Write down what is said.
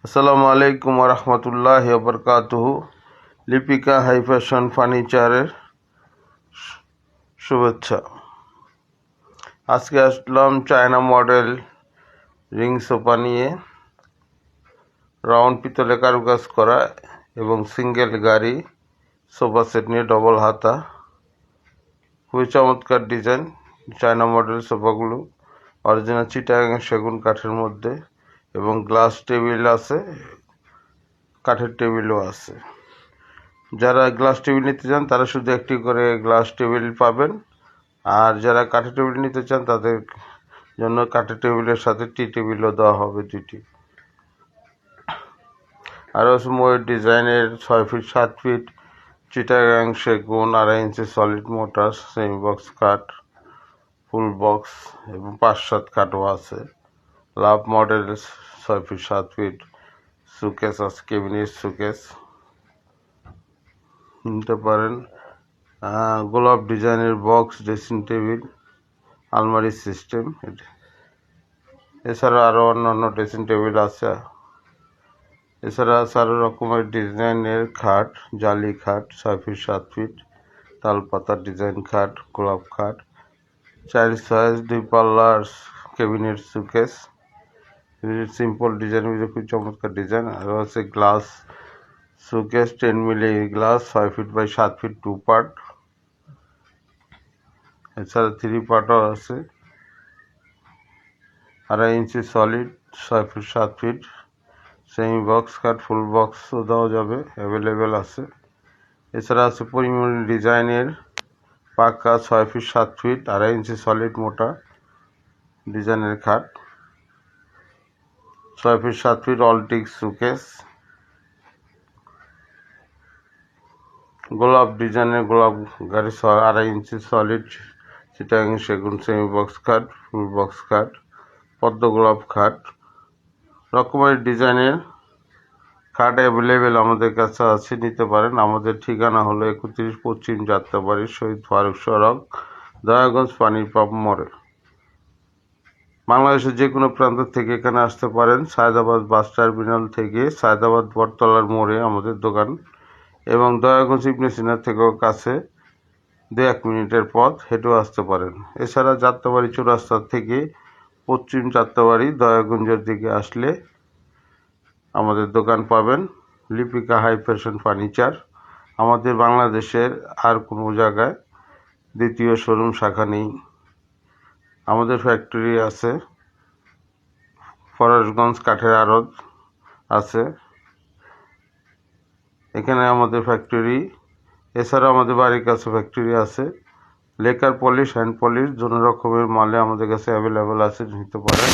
আসসালামু আলাইকুম ওয়া রাহমাতুল্লাহি ওয়া বারাকাতুহু। লিপিকা হাই ফ্যাশন ফার্নিচারের শুভেচ্ছা। আজকে আসলাম চায়না মডেল রিং সোফা নিয়ে। রাউন্ড পিতলে কারুকাজ করা এবং সিঙ্গেল গাড়ি সোফা সেট নিয়ে ডবল হাতা, খুবই চমৎকার ডিজাইন। চায়না মডেল সোফাগুলো অরিজিনাল চিটাগাং সেগুন কাঠের মধ্যে, এবং গ্লাস টেবিল আছে, কাঠের টেবিলও আছে। যারা গ্লাস টেবিল নিতে চান তারা শুধু একটি করে গ্লাস টেবিল পাবেন, আর যারা কাঠের টেবিল নিতে চান তাদের জন্য কাঠের টেবিলের সাথে টি টেবিলও দেওয়া হবে দুটি। আরও আছে ময়ূর ডিজাইনের 6 ফিট 7 ফিট চিটাগাং সেগুন 2.5 inch solid motor, semi box কাঠ, ফুল বক্স এবং 5-7 কাঠও আছে। লাভ মডেল 6 ফিট 7 ফিট সুকেস আছে, কেবিনেট সুকেস নিতে পারেন। গোলাপ ডিজাইনের বক্স ড্রেসিং টেবিল, আলমারি সিস্টেম। এছাড়া আরও অন্যান্য ড্রেসিং টেবিল আছে। এছাড়া আছে আরও রকমের ডিজাইনের খাট, জালি খাট 6 ফিট 7 ফিট, তালপাতা ডিজাইন খাট, গোলাপ খাট, 4 সাইজ 2 পাল্লার কেবিনেট সুকেস, সিম্পল ডিজাইন, খুব চমৎকার ডিজাইন। আরও আছে glass showcase 10 milli glass 6 feet by 7 feet 2 part. এছাড়া 3 পার্টও আছে, 2.5 inch solid 6 feet 7 feet, semi box cut, full বক্সও দেওয়া যাবে, অ্যাভেলেবেল আছে। এছাড়া আছে পরিমল ডিজাইনের পাকা 6 ফিট 7 ফিট 2.5 ইঞ্চি সলিড মোটা ডিজাইনের খাট, 6 ফিট 7 ফিট অলটিক সুকেস, গোলাপ ডিজাইনের গোলাপ গাড়ি 2.5 ইঞ্চি সলিড চিটাগাং সেগুন সেমি বক্স খাট, ফুল বক্স খাট, পদ্ম গোলাপ খাট। রকমের ডিজাইনের খাট অ্যাভেলেবেল আমাদের কাছে আছে, নিতে পারেন। আমাদের ঠিকানা হলো 31 পশ্চিম যাত্রাবাড়ি, শহীদ ফারুক সড়ক, দয়াগঞ্জ পানির পাম্প মোড়ে। বাংলাদেশের যে কোনো প্রান্ত থেকে এখানে আসতে পারেন। সায়দাবাদ বাস টার্মিনাল থেকে সায়দাবাদ বটতলার মোড়ে আমাদের দোকান, এবং দয়াগঞ্জ ইবনে সিনা থেকেও কাছে, 2-1 মিনিটের পথ, হেঁটেও আসতে পারেন। এছাড়া যাত্রাবাড়ি চৌরাস্তা থেকে পশ্চিম যাত্রাবাড়ি দয়াগঞ্জের দিকে আসলে আমাদের দোকান পাবেন, লিপিকা হাই ফ্যাশন ফার্নিচার। আমাদের বাংলাদেশের আর কোনো জায়গায় দ্বিতীয় শোরুম শাখা নেই। আমাদের ফ্যাক্টরি আছে, ফরাসগঞ্জ কাঠের আড়ত আছে, এখানে আমাদের ফ্যাক্টরি। এছাড়া আমাদের বাড়ির কাছে ফ্যাক্টরি আছে। লেকার পলিশ, হ্যান্ড পলিশ, দুটো রকমের মালে আমাদের কাছে অ্যাভেলেবেল আছে, নিতে পারেন।